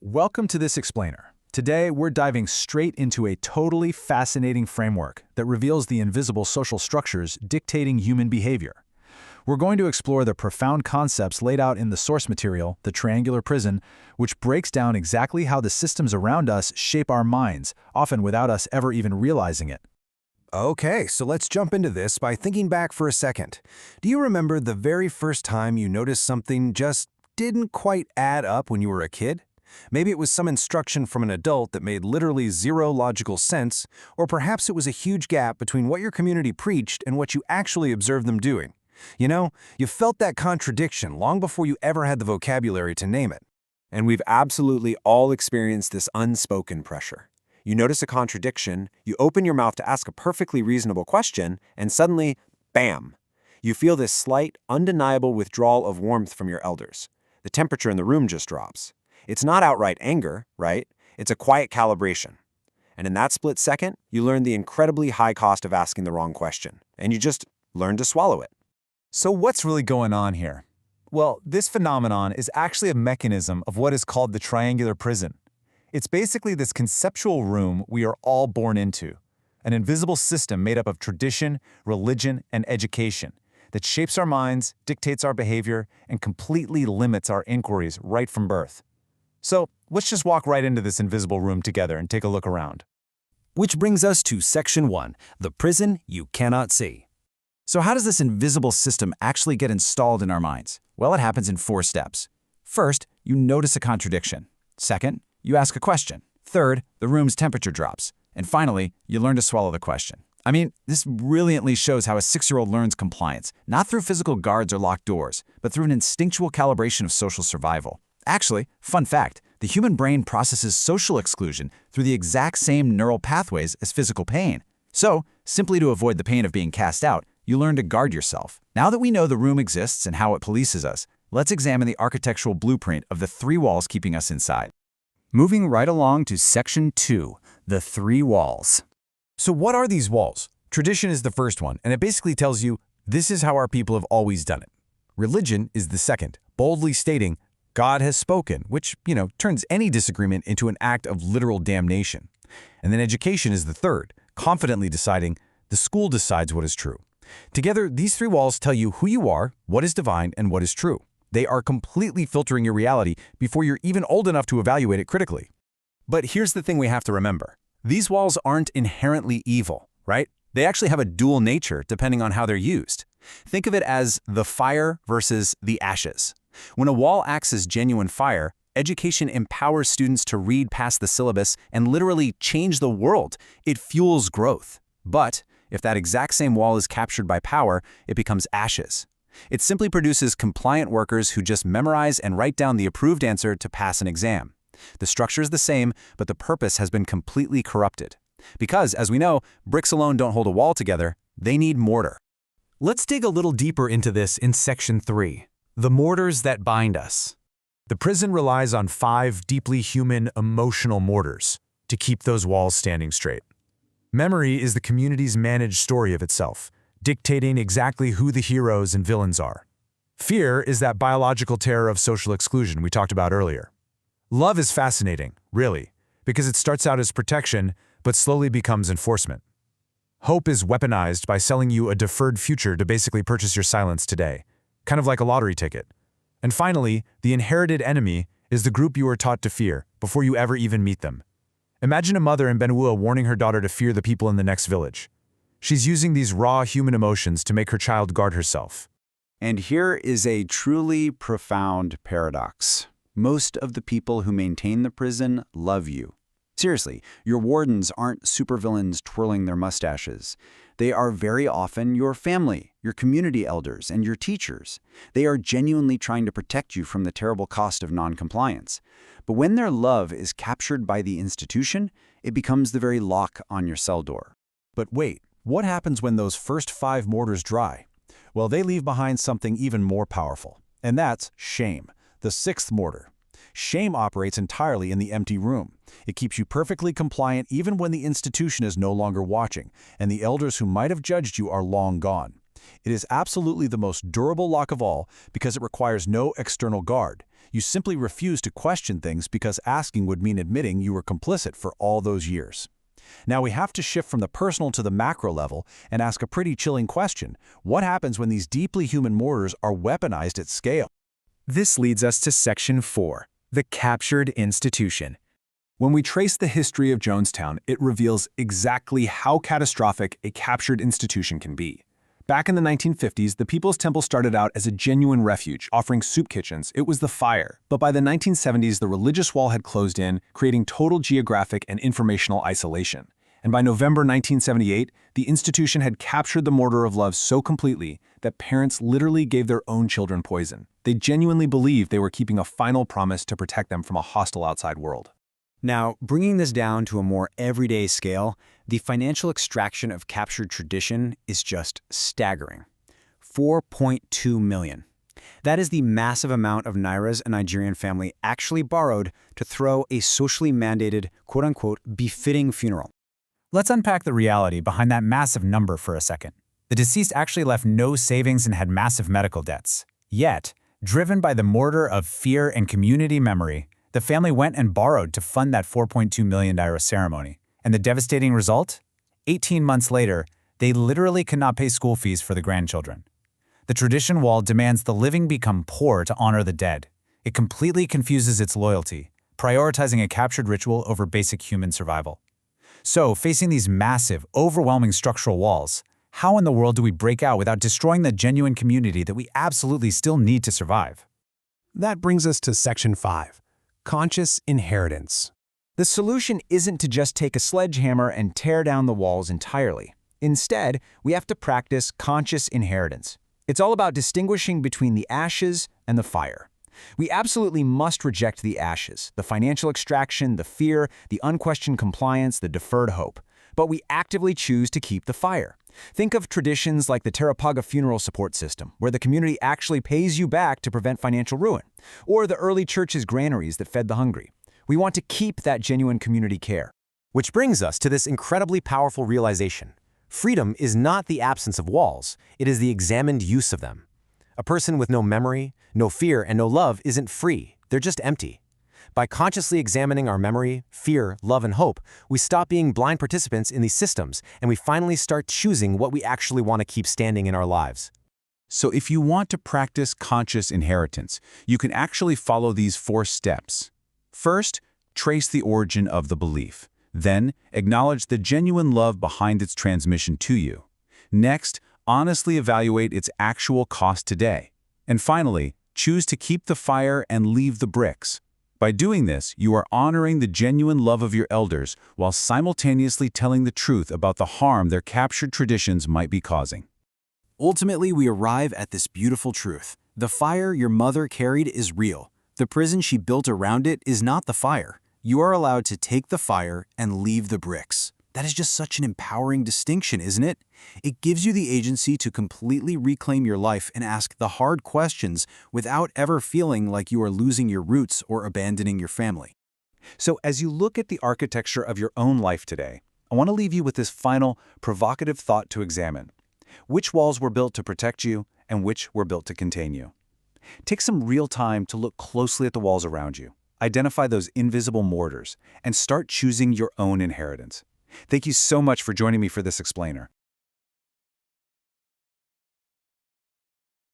Welcome to this explainer. Today, we're diving straight into a totally fascinating framework that reveals the invisible social structures dictating human behavior. We're going to explore the profound concepts laid out in the source material, The Triangular Prison, which breaks down exactly how the systems around us shape our minds, often without us ever even realizing it. Okay, so let's jump into this by thinking back for a second. Do you remember the very first time you noticed something just didn't quite add up when you were a kid? Maybe it was some instruction from an adult that made literally zero logical sense, or perhaps it was a huge gap between what your community preached and what you actually observed them doing. You know, you felt that contradiction long before you ever had the vocabulary to name it. And we've absolutely all experienced this unspoken pressure. You notice a contradiction, you open your mouth to ask a perfectly reasonable question, and suddenly, bam! You feel this slight, undeniable withdrawal of warmth from your elders. The temperature in the room just drops. It's not outright anger, right? It's a quiet calibration. And in that split second, you learn the incredibly high cost of asking the wrong question, and you just learn to swallow it. So what's really going on here? Well, this phenomenon is actually a mechanism of what is called the triangular prison. It's basically this conceptual room we are all born into, an invisible system made up of tradition, religion, and education that shapes our minds, dictates our behavior, and completely limits our inquiries right from birth. So let's just walk right into this invisible room together and take a look around. Which brings us to Section 1, the prison you cannot see. So how does this invisible system actually get installed in our minds? Well, it happens in 4 steps. First, you notice a contradiction. Second, you ask a question. Third, the room's temperature drops. And finally, you learn to swallow the question. I mean, this brilliantly shows how a 6-year-old learns compliance, not through physical guards or locked doors, but through an instinctual calibration of social survival. Actually, fun fact, the human brain processes social exclusion through the exact same neural pathways as physical pain. So, simply to avoid the pain of being cast out, you learn to guard yourself. Now that we know the room exists and how it polices us, let's examine the architectural blueprint of the 3 walls keeping us inside. Moving right along to Section 2, the 3 walls. So what are these walls? Tradition is the first one, and it basically tells you this is how our people have always done it. Religion is the second, boldly stating God has spoken, which, turns any disagreement into an act of literal damnation. And then education is the third, confidently deciding the school decides what is true. Together, these 3 walls tell you who you are, what is divine, and what is true. They are completely filtering your reality before you're even old enough to evaluate it critically. But here's the thing we have to remember. These walls aren't inherently evil, right? They actually have a dual nature depending on how they're used. Think of it as the fire versus the ashes. When a wall acts as genuine fire, education empowers students to read past the syllabus and literally change the world. It fuels growth. But if that exact same wall is captured by power, it becomes ashes. It simply produces compliant workers who just memorize and write down the approved answer to pass an exam. The structure is the same, but the purpose has been completely corrupted. Because, as we know, bricks alone don't hold a wall together, they need mortar. Let's dig a little deeper into this in Section 3, the mortars that bind us. The prison relies on 5 deeply human, emotional mortars to keep those walls standing straight. Memory is the community's managed story of itself, dictating exactly who the heroes and villains are. Fear is that biological terror of social exclusion we talked about earlier. Love is fascinating, really, because it starts out as protection, but slowly becomes enforcement. Hope is weaponized by selling you a deferred future to basically purchase your silence today, kind of like a lottery ticket. And finally, the inherited enemy is the group you are taught to fear before you ever even meet them. Imagine a mother in Benua warning her daughter to fear the people in the next village. She's using these raw human emotions to make her child guard herself. And here is a truly profound paradox. Most of the people who maintain the prison love you. Seriously, your wardens aren't supervillains twirling their mustaches. They are very often your family, your community elders, and your teachers. They are genuinely trying to protect you from the terrible cost of noncompliance. But when their love is captured by the institution, it becomes the very lock on your cell door. But wait, what happens when those first 5 mortars dry? Well, they leave behind something even more powerful, and that's shame, the 6th mortar. Shame operates entirely in the empty room. It keeps you perfectly compliant even when the institution is no longer watching, and the elders who might have judged you are long gone. It is absolutely the most durable lock of all because it requires no external guard. You simply refuse to question things because asking would mean admitting you were complicit for all those years. Now we have to shift from the personal to the macro level and ask a pretty chilling question. What happens when these deeply human mortars are weaponized at scale? This leads us to Section 4, the captured institution. When we trace the history of Jonestown, it reveals exactly how catastrophic a captured institution can be. Back in the 1950s, the People's Temple started out as a genuine refuge, offering soup kitchens. It was the fire. But by the 1970s, the religious wall had closed in, creating total geographic and informational isolation. And by November 1978, the institution had captured the mortar of love so completely that parents literally gave their own children poison. They genuinely believed they were keeping a final promise to protect them from a hostile outside world. Now, bringing this down to a more everyday scale, the financial extraction of captured tradition is just staggering. 4.2 million. That is the massive amount of nairas a Nigerian family actually borrowed to throw a socially mandated, quote-unquote, befitting funeral. Let's unpack the reality behind that massive number for a second. The deceased actually left no savings and had massive medical debts. Yet, driven by the mortar of fear and community memory, the family went and borrowed to fund that 4.2 million naira ceremony. And the devastating result? 18 months later, they literally could not pay school fees for the grandchildren. The tradition wall demands the living become poor to honor the dead. It completely confuses its loyalty, prioritizing a captured ritual over basic human survival. So, facing these massive, overwhelming structural walls, how in the world do we break out without destroying the genuine community that we absolutely still need to survive? That brings us to Section 5. Conscious inheritance. The solution isn't to just take a sledgehammer and tear down the walls entirely. Instead, we have to practice conscious inheritance. It's all about distinguishing between the ashes and the fire. We absolutely must reject the ashes, the financial extraction, the fear, the unquestioned compliance, the deferred hope. But we actively choose to keep the fire. Think of traditions like the Terapaga funeral support system, where the community actually pays you back to prevent financial ruin, or the early church's granaries that fed the hungry. We want to keep that genuine community care. Which brings us to this incredibly powerful realization. Freedom is not the absence of walls, it is the examined use of them. A person with no memory, no fear, and no love isn't free, they're just empty. By consciously examining our memory, fear, love, and hope, we stop being blind participants in these systems, and we finally start choosing what we actually want to keep standing in our lives. So if you want to practice conscious inheritance, you can actually follow these 4 steps. First, trace the origin of the belief. Then, acknowledge the genuine love behind its transmission to you. Next, honestly evaluate its actual cost today. And finally, choose to keep the fire and leave the bricks. By doing this, you are honoring the genuine love of your elders while simultaneously telling the truth about the harm their captured traditions might be causing. Ultimately, we arrive at this beautiful truth. The fire your mother carried is real. The prison she built around it is not the fire. You are allowed to take the fire and leave the bricks. That is just such an empowering distinction, isn't it? It gives you the agency to completely reclaim your life and ask the hard questions without ever feeling like you are losing your roots or abandoning your family. So as you look at the architecture of your own life today, I want to leave you with this final, provocative thought to examine. Which walls were built to protect you and which were built to contain you? Take some real time to look closely at the walls around you. Identify those invisible mortars and start choosing your own inheritance. Thank you so much for joining me for this explainer.